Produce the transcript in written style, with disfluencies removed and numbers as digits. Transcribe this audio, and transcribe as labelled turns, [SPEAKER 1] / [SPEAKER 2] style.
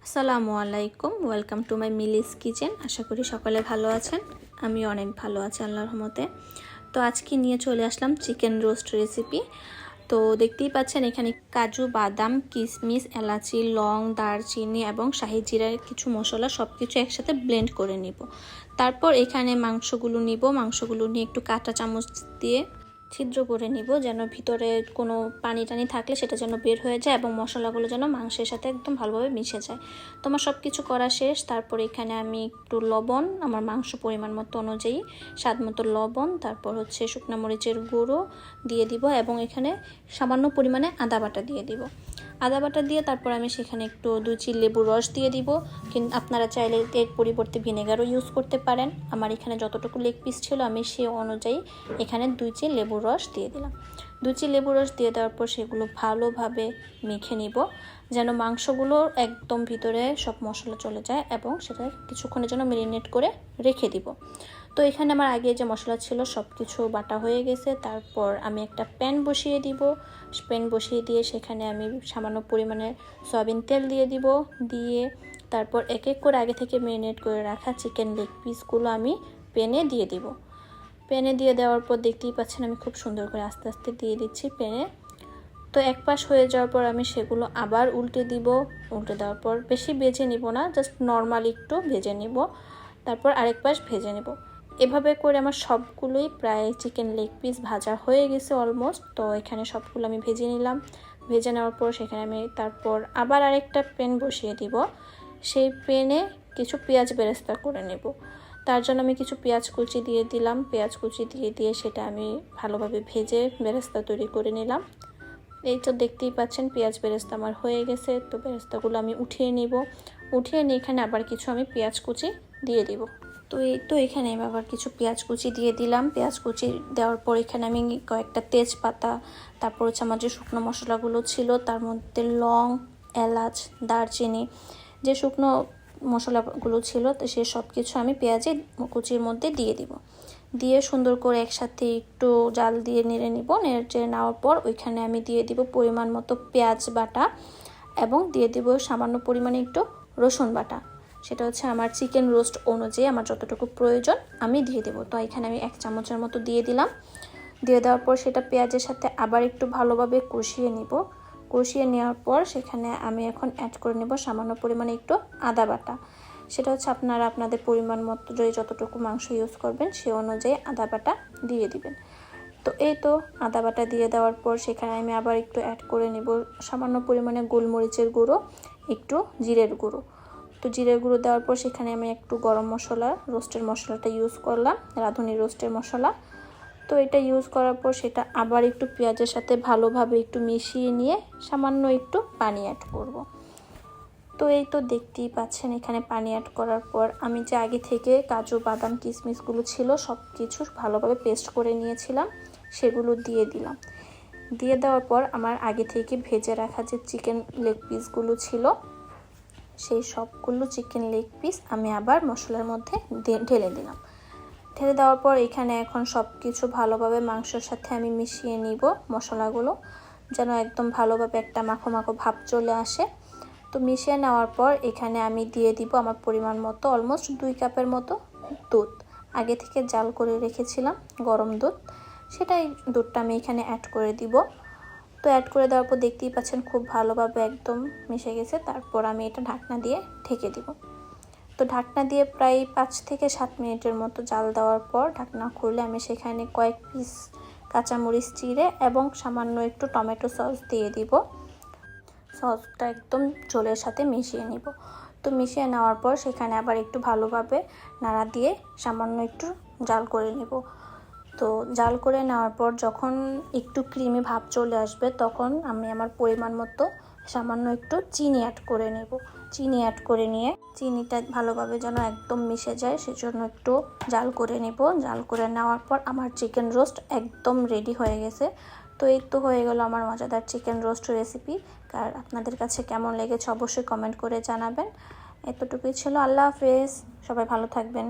[SPEAKER 1] আসসালামু আলাইকুম, welcome to my Mili's kitchen. আশা করি সকলে ভালো আছেন। আমি অনেক ভালো আছি আল্লাহর রহমতে। তো আজকে নিয়ে চলে আসলাম চিকেন রোস্ট রেসিপি। তো দেখতেই পাচ্ছেন এখানে কাজু, বাদাম, কিশমিশ, এলাচি, লং, দারচিনি এবং শাহি জিরার কিছু মশলা সব কিছু একসাথে ব্লেন্ড করে নিব। তারপর এখানে মাংসগুলো নিয়ে একটু কাঁটা চামচ দিয়ে ছিদ্র করে নিব, যেন ভিতরে কোনো পানি টানি থাকলে সেটা যেন বের হয়ে যায় এবং মশলাগুলো যেন মাংসের সাথে একদম ভালোভাবে মিশে যায়। তো আমার সব কিছু করা শেষ। তারপর এখানে আমি একটু লবণ, আমার মাংস পরিমাণ মতো অনুযায়ী স্বাদ মতো লবণ, তারপর হচ্ছে শুকনো মরিচের গুঁড়ো দিয়ে দিব এবং এখানে সামান্য পরিমাণে আদা বাটা দিয়ে দিব। আদা বাটা দিয়ে তারপর আমি সেখানে একটু 2 চিল লেবুর রস দিয়ে দিব। কিন্তু আপনারা চাইলে এর পরিবর্তে ভিনেগারও ইউজ করতে পারেন। আমার এখানে যতটুকু লেগ পিস ছিল আমি সেই অনুযায়ী এখানে 2 চিল লেবুর রস দিয়ে দিলাম। 2 চিল লেবুর রস দিয়ে দেওয়ার পর সেগুলো ভালোভাবে মেখে নিব, যেন মাংসগুলো একদম ভিতরে সব মশলা চলে যায় এবং সেটা কিছুক্ষণের জন্য ম্যারিনেট করে রেখে দিব। তো এখানে আমার আগে যে মশলা ছিল সব কিছু বাটা হয়ে গেছে। তারপর আমি একটা প্যান বসিয়ে দিব। প্যান বসিয়ে দিয়ে সেখানে আমি সামান্য পরিমাণে সয়াবিন তেল দিয়ে দিব। দিয়ে তারপর এক এক করে আগে থেকে ম্যারিনেট করে রাখা চিকেন লেগ পিসগুলো আমি প্যানে দিয়ে দিব। প্যানে দিয়ে দেওয়ার পর দেখতেই পাচ্ছেন আমি খুব সুন্দর করে আস্তে আস্তে দিয়ে দিচ্ছি প্যানে। তো এক পাশ হয়ে যাওয়ার পর আমি সেগুলো আবার উল্টে দিব। উল্টে দেওয়ার পর বেশি ভেজে নিব না, জাস্ট নর্মাল একটু ভেজে নিব, তারপর আরেক পাশ ভেজে নেব। এভাবে করে আমার সবগুলোই প্রায় চিকেন লেগ পিস ভাজা হয়ে গেছে অলমোস্ট। তো এখানে সবগুলো আমি ভেজে নিলাম। ভেজে নেওয়ার পর সেখানে আমি তারপর আবার আরেকটা প্যান বসিয়ে দিব। সেই প্যানে কিছু পেঁয়াজ বেরেস্তা করে নেব। তার জন্য আমি কিছু পেঁয়াজ কুচি দিয়ে দিলাম। পেঁয়াজ কুচি দিয়ে সেটা আমি ভালোভাবে ভেজে বেরেস্তা তৈরি করে নিলাম। এই তো দেখতেই পাচ্ছেন পেঁয়াজ বেরেস্তা আমার হয়ে গেছে। তো বেরেস্তাগুলো আমি উঠিয়ে নিব। উঠিয়ে নিয়ে এখানে আবার কিছু আমি পেঁয়াজ কুচি দিয়ে দিব। তো এখানে আমি আবার কিছু পেঁয়াজ কুচি দিয়ে দিলাম। পেঁয়াজ কুচি দেওয়ার পর এখানে আমি কয়েকটা তেজপাতা, তারপর হচ্ছে আমার যে শুকনো মশলাগুলো ছিল তার মধ্যে লং, এলাচ, দারচিনি, যে শুকনো মশলাগুলো ছিল তো সে সব কিছু আমি পেঁয়াজের কুচির মধ্যে দিয়ে দিব। দিয়ে সুন্দর করে একসাথে একটু জাল দিয়ে নেড়ে নিব। নেড়ে নেওয়ার পর ওইখানে আমি দিয়ে দিব পরিমাণ মতো পেঁয়াজ বাটা এবং দিয়ে দিব সামান্য পরিমাণে একটু রসুন বাটা। সেটা হচ্ছে আমার চিকেন রোস্ট অনুযায়ী আমার যতটুকু প্রয়োজন আমি দিয়ে দেবো। তো এখানে আমি 1 চামচের মতো দিয়ে দিলাম। দিয়ে দেওয়ার পর সেটা পেঁয়াজের সাথে আবার একটু ভালোভাবে কষিয়ে নিব। কষিয়ে নেওয়ার পর সেখানে আমি এখন অ্যাড করে নেব সামান্য পরিমাণে একটু আদা বাটা। সেটা হচ্ছে আপনারা আপনাদের পরিমাণ মতো যতটুকু মাংস ইউজ করবেন সে অনুযায়ী আদা বাটা দিয়ে দিবেন। তো এই তো আদা বাটা দিয়ে দেওয়ার পর সেখানে আমি আবার একটু অ্যাড করে নেব সামান্য পরিমাণে গোলমরিচের গুঁড়ো, একটু জিরের গুঁড়ো। তো জিরের গুঁড়ো দেওয়ার পর সেখানে আমি একটু গরম মশলা, রোস্টের মশলাটা ইউজ করলাম, রাঁধুনি রোস্টের মশলা। তো এটা ইউজ করার পর সেটা আবার একটু পেঁয়াজের সাথে ভালোভাবে একটু মিশিয়ে নিয়ে সামান্য একটু পানি অ্যাড করব। তো এই তো দেখতেই পাচ্ছেন এখানে পানি অ্যাড করার পর আমি যে আগে থেকে কাজু, বাদাম, কিশমিশগুলো ছিল সব কিছু ভালোভাবে পেস্ট করে নিয়েছিলাম সেগুলো দিয়ে দিলাম। দিয়ে দেওয়ার পর আমার আগে থেকে ভেজে রাখা যে চিকেন লেগ পিসগুলো ছিল সেই সবগুলো চিকেন লেগ পিস আমি আবার মশলার মধ্যে ঢেলে দিলাম। ঢেলে দেওয়ার পর এখানে এখন সব কিছু ভালোভাবে মাংসের সাথে আমি মিশিয়ে নিব মশলাগুলো, যেন একদম ভালোভাবে একটা মাখো মাখো ভাব চলে আসে। তো মিশিয়ে নেওয়ার পর এখানে আমি দিয়ে দিব আমার পরিমাণ মতো অলমোস্ট 2 কাপের মতো দুধ। আগে থেকে জাল করে রেখেছিলাম গরম দুধ, সেটাই দুধটা আমি এখানে অ্যাড করে দিব। তো অ্যাড করে দেওয়ার পর দেখতেই পাচ্ছেন খুব ভালোভাবে একদম মিশে গেছে। তারপর আমি এটা ঢাকনা দিয়ে ঢেকে দিব। তো ঢাকনা দিয়ে প্রায় 5 থেকে 7 মিনিটের মতো জাল দেওয়ার পর ঢাকনা খুললে আমি সেখানে কয়েক পিস কাঁচামরিচ চিড়ে এবং সামান্য একটু টমেটো সস দিয়ে দিব। সসটা একদম ঝোলের সাথে মিশিয়ে নিব। তো মিশিয়ে নেওয়ার পর সেখানে আবার একটু ভালোভাবে নাড়া দিয়ে সামান্য একটু জাল করে নেব। তো জাল করে নেওয়ার পর যখন একটু ক্রিমি ভাব চলে আসবে তখন আমি আমার পরিমাণ মতো সামান্য একটু চিনি অ্যাড করে নেব। চিনি অ্যাড করে নিয়ে চিনিটা ভালোভাবে যেন একদম মিশে যায় সেজন্য একটু জাল করে নেব। জাল করে নেওয়ার পর আমার চিকেন রোস্ট একদম রেডি হয়ে গেছে। তো এই তো হয়ে গেল আমার মজাদার চিকেন রোস্ট রেসিপি। আর আপনাদের কাছে কেমন লেগেছে অবশ্যই কমেন্ট করে জানাবেন। এতটুকুই ছিল। আল্লাহ হাফেজ, সবাই ভালো থাকবেন।